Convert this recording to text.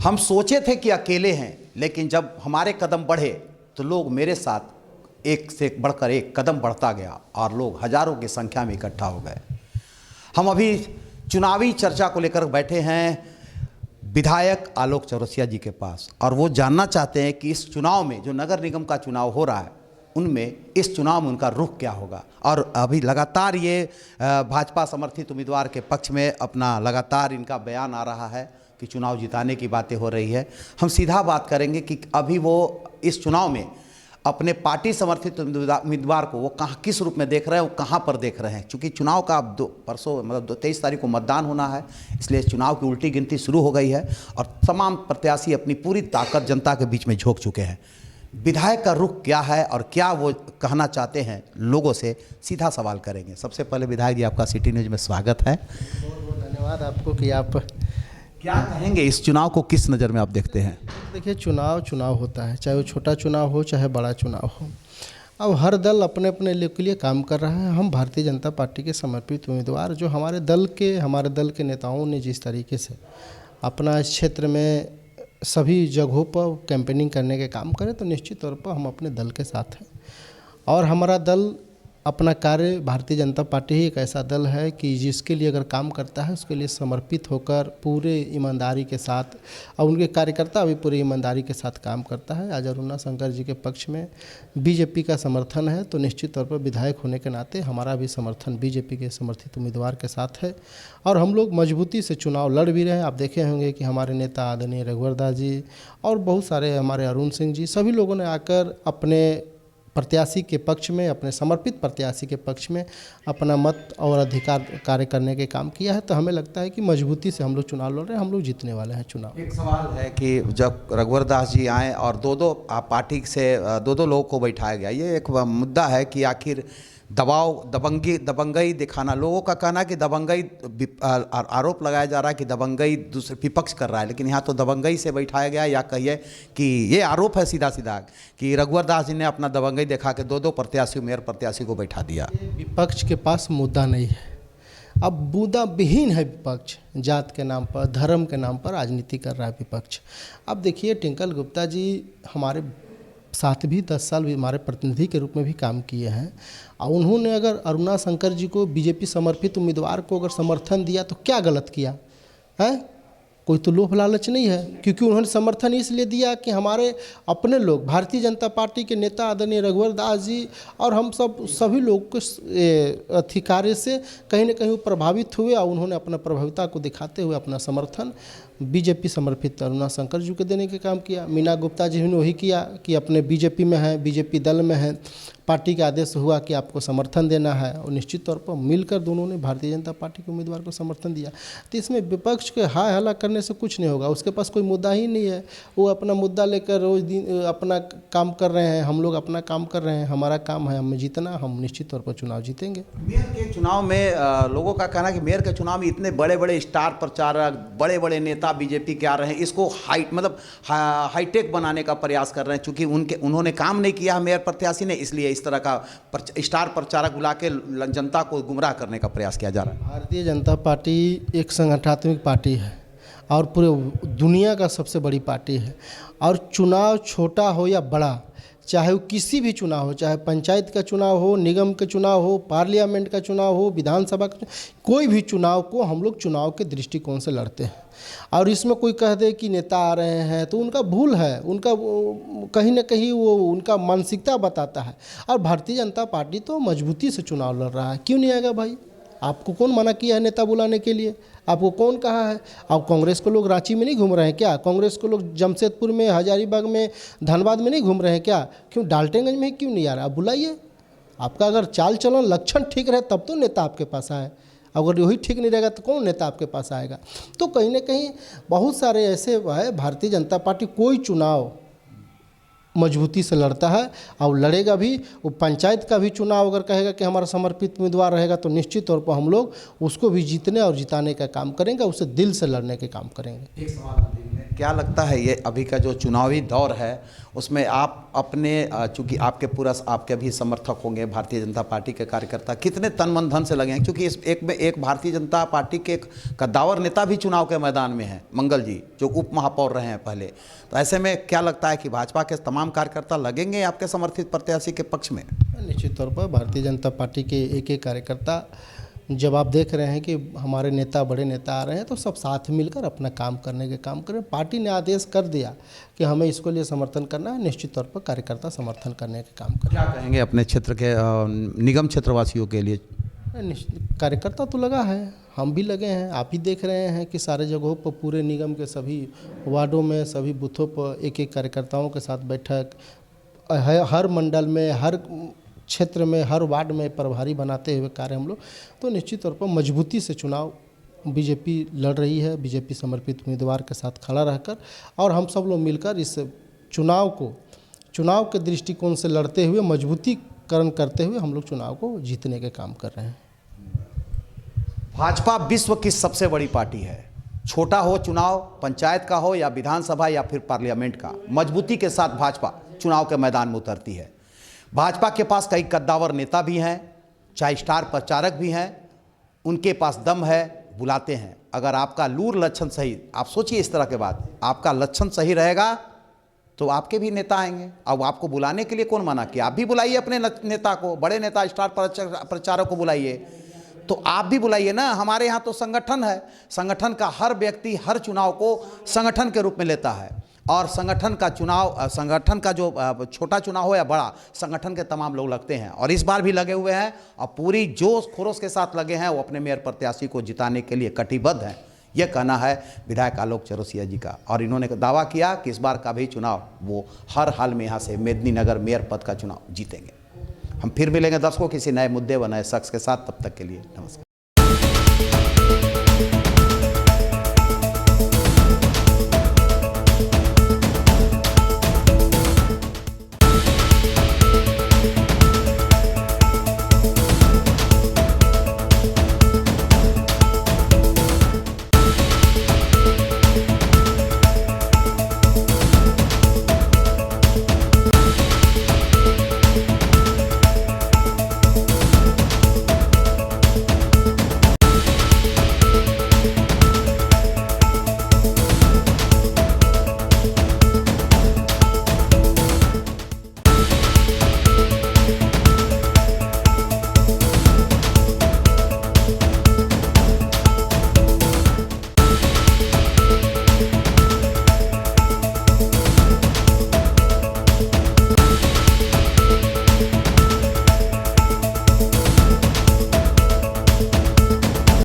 हम सोचे थे कि अकेले हैं, लेकिन जब हमारे कदम बढ़े तो लोग मेरे साथ एक से बढ़कर एक कदम बढ़ता गया और लोग हजारों की संख्या में इकट्ठा हो गए। हम अभी चुनावी चर्चा को लेकर बैठे हैं विधायक आलोक चौरसिया जी के पास, और वो जानना चाहते हैं कि इस चुनाव में, जो नगर निगम का चुनाव हो रहा है, उनमें इस चुनाव में उनका रुख क्या होगा। और अभी लगातार ये भाजपा समर्थित उम्मीदवार के पक्ष में अपना लगातार इनका बयान आ रहा है कि चुनाव जिताने की बातें हो रही है। हम सीधा बात करेंगे कि अभी वो इस चुनाव में अपने पार्टी समर्थित उम्मीदवार को वो कहाँ, किस रूप में देख रहे हैं, वो कहाँ पर देख रहे हैं। क्योंकि चुनाव का अब परसों 23 तारीख को मतदान होना है, इसलिए चुनाव की उल्टी गिनती शुरू हो गई है और तमाम प्रत्याशी अपनी पूरी ताकत जनता के बीच में झोंक चुके हैं। विधायक का रुख क्या है और क्या वो कहना चाहते हैं, लोगों से सीधा सवाल करेंगे। सबसे पहले विधायक जी, आपका सिटी न्यूज़ में स्वागत है। बहुत बहुत धन्यवाद आपको कि आप क्या कहेंगे, इस चुनाव को किस नज़र में आप देखते हैं? देखिए, चुनाव होता है, चाहे वो छोटा चुनाव हो चाहे बड़ा चुनाव हो। अब हर दल अपने अपने के लिए काम कर रहा है। हम भारतीय जनता पार्टी के समर्पित उम्मीदवार, जो हमारे दल के नेताओं ने जिस तरीके से अपना इस क्षेत्र में सभी जगहों पर कैंपेनिंग करने के काम करें, तो निश्चित तौर पर हम अपने दल के साथ हैं। और हमारा दल अपना कार्य, भारतीय जनता पार्टी ही एक ऐसा दल है कि जिसके लिए अगर काम करता है उसके लिए समर्पित होकर पूरे ईमानदारी के साथ, और उनके कार्यकर्ता भी पूरी ईमानदारी के साथ काम करता है। आज अरुणा शंकर जी के पक्ष में बीजेपी का समर्थन है, तो निश्चित तौर पर विधायक होने के नाते हमारा भी समर्थन बीजेपी के समर्थित उम्मीदवार के साथ है। और हम लोग मजबूती से चुनाव लड़ भी रहे हैं। आप देखे होंगे कि हमारे नेता आदरणीय रघुवर दास जी और बहुत सारे हमारे अरुण सिंह जी, सभी लोगों ने आकर अपने प्रत्याशी के पक्ष में, अपने समर्पित प्रत्याशी के पक्ष में अपना मत और अधिकार कार्य करने के काम किया है। तो हमें लगता है कि मजबूती से हम लोग चुनाव लड़ रहे हैं, हम लोग जीतने वाले हैं चुनाव। एक सवाल है कि जब रघुवर दास जी आए और दो पार्टी से दो लोगों को बैठाया गया, ये एक मुद्दा है कि आखिर दबंगई दिखाना, लोगों का कहना है कि दबंगई, आरोप लगाया जा रहा है कि दबंगई दूसरे विपक्ष कर रहा है, लेकिन यहाँ तो दबंगई से बैठाया गया, या कहिए कि ये आरोप है सीधा सीधा कि रघुवर दास जी ने अपना दबंगई दिखा के दो प्रत्याशी, मेयर प्रत्याशी को बैठा दिया। विपक्ष के पास मुद्दा नहीं है, अब मुद्दा विहीन है विपक्ष। जात के नाम पर, धर्म के नाम पर राजनीति कर रहा है विपक्ष। अब देखिए, टिंकल गुप्ता जी हमारे साथ भी 10 साल भी हमारे प्रतिनिधि के रूप में भी काम किए हैं, और उन्होंने अगर अरुणा शंकर जी को, बीजेपी समर्पित उम्मीदवार को अगर समर्थन दिया तो क्या गलत किया है? कोई तो लोभ लालच नहीं है, क्योंकि उन्होंने समर्थन इसलिए दिया कि हमारे अपने लोग, भारतीय जनता पार्टी के नेता आदरणीय रघुवर दास जी और हम सभी लोग के कार्य से कहीं ना कहीं प्रभावित हुए, और उन्होंने अपना प्रभाविता को दिखाते हुए अपना समर्थन बीजेपी समर्पित अरुणा शंकर जी को देने के काम किया। मीना गुप्ता जी ने वही किया कि अपने बीजेपी में हैं, बीजेपी दल में हैं, पार्टी का आदेश हुआ कि आपको समर्थन देना है, और निश्चित तौर पर मिलकर दोनों ने भारतीय जनता पार्टी के उम्मीदवार को समर्थन दिया। तो इसमें विपक्ष के हाय हल्ला करने से कुछ नहीं होगा, उसके पास कोई मुद्दा ही नहीं है। वो अपना मुद्दा लेकर रोज दिन अपना काम कर रहे हैं, हम लोग अपना काम कर रहे हैं। हमारा काम है हमें जीतना, हम निश्चित तौर पर चुनाव जीतेंगे। मेयर के चुनाव में लोगों का कहना है कि मेयर के चुनाव में इतने बड़े बड़े स्टार प्रचारक, बड़े बड़े नेता बीजेपी के आ रहे हैं, इसको हाईटेक बनाने का प्रयास कर रहे हैं। चूँकि उन्होंने काम नहीं किया मेयर प्रत्याशी ने, इसलिए इस तरह का स्टार प्रचारक बुला के जनता को गुमराह करने का प्रयास किया जा रहा है। भारतीय जनता पार्टी एक संगठनात्मक पार्टी है और पूरे दुनिया का सबसे बड़ी पार्टी है। और चुनाव छोटा हो या बड़ा, चाहे वो किसी भी चुनाव हो, चाहे पंचायत का चुनाव हो, निगम का चुनाव हो, पार्लियामेंट का चुनाव हो, विधानसभा का, कोई भी चुनाव को हम लोग चुनाव के दृष्टिकोण से लड़ते हैं। और इसमें कोई कह दे कि नेता आ रहे हैं तो उनका भूल है, उनका कहीं ना कहीं वो उनका मानसिकता बताता है। और भारतीय जनता पार्टी तो मजबूती से चुनाव लड़ रहा है। क्यों नहीं आएगा भाई? आपको कौन मना किया है नेता बुलाने के लिए? आपको कौन कहा है? अब कांग्रेस को लोग रांची में नहीं घूम रहे हैं क्या? कांग्रेस को लोग जमशेदपुर में, हजारीबाग में, धनबाद में नहीं घूम रहे हैं क्या? क्यों डाल्टनगंज में क्यों नहीं आ रहा? आप बुलाइए। आपका अगर चाल चलन लक्षण ठीक रहे तब तो नेता आपके पास आए, अगर वही ठीक नहीं रहेगा तो कौन नेता आपके पास आएगा? तो कहीं ना कहीं बहुत सारे ऐसे है, भारतीय जनता पार्टी कोई चुनाव मजबूती से लड़ता है और लड़ेगा भी। वो पंचायत का भी चुनाव अगर कहेगा कि हमारा समर्पित उम्मीदवार रहेगा तो निश्चित तौर पर हम लोग उसको भी जीतने और जिताने का काम करेंगे, उसे दिल से लड़ने के काम करेंगे। एक सवाल क्या लगता है ये अभी का जो चुनावी दौर है उसमें आप अपने चूंकि आपके भी समर्थक होंगे, भारतीय जनता पार्टी के कार्यकर्ता कितने तन मन धन से लगे हैं, क्योंकि इस एक भारतीय जनता पार्टी के एक कद्दावर नेता भी चुनाव के मैदान में हैं, मंगल जी, जो उप महापौर रहे हैं पहले। तो ऐसे में क्या लगता है कि भाजपा के तमाम कार्यकर्ता लगेंगे आपके समर्थित प्रत्याशी के पक्ष में? निश्चित तौर पर भारतीय जनता पार्टी के एक एक कार्यकर्ता, जब आप देख रहे हैं कि हमारे नेता, बड़े नेता आ रहे हैं, तो सब साथ मिलकर अपना काम करने के काम करें। पार्टी ने आदेश कर दिया कि हमें इसको लिए समर्थन करना है, निश्चित तौर पर कार्यकर्ता समर्थन करने के काम करें। क्या कहेंगे अपने क्षेत्र के निगम क्षेत्रवासियों के लिए? कार्यकर्ता तो लगा है, हम भी लगे हैं। आप ही देख रहे हैं कि सारे जगहों पर, पूरे निगम के सभी वार्डों में, सभी बूथों पर एक एक कार्यकर्ताओं के साथ बैठक, हर मंडल में, हर क्षेत्र में, हर वार्ड में प्रभारी बनाते हुए कार्य हम लोग। तो निश्चित तौर पर मजबूती से चुनाव बीजेपी लड़ रही है, बीजेपी समर्पित उम्मीदवार के साथ खड़ा रहकर, और हम सब लोग मिलकर इस चुनाव के दृष्टिकोण से लड़ते हुए, मजबूतीकरण करते हुए हम लोग चुनाव को जीतने के काम कर रहे हैं। भाजपा विश्व की सबसे बड़ी पार्टी है, छोटा हो चुनाव, पंचायत का हो या विधानसभा या फिर पार्लियामेंट का, मजबूती के साथ भाजपा चुनाव के मैदान में उतरती है। भाजपा के पास कई कद्दावर नेता भी हैं, चाहे स्टार प्रचारक भी हैं, उनके पास दम है, बुलाते हैं। अगर आपका लूर लक्षण सही, आप सोचिए इस तरह के बात, आपका लक्षण सही रहेगा तो आपके भी नेता आएंगे। अब आपको बुलाने के लिए कौन मना किया? आप भी बुलाइए अपने नेता को, बड़े नेता, स्टार प्रचारक को बुलाइए, तो आप भी बुलाइए ना। हमारे यहाँ तो संगठन है, संगठन का हर व्यक्ति हर चुनाव को संगठन के रूप में लेता है, और संगठन का जो छोटा चुनाव हो या बड़ा, संगठन के तमाम लोग लगते हैं, और इस बार भी लगे हुए हैं, और पूरी जोश खरोश के साथ लगे हैं। वो अपने मेयर प्रत्याशी को जिताने के लिए कटिबद्ध हैं, यह कहना है विधायक आलोक चौरसिया जी का। और इन्होंने दावा किया कि इस बार का भी चुनाव वो हर हाल में यहाँ से मेदिनीनगर मेयर पद का चुनाव जीतेंगे। हम फिर मिलेंगे दर्शकों किसी नए मुद्दे व नए शख्स के साथ, तब तक के लिए नमस्कार।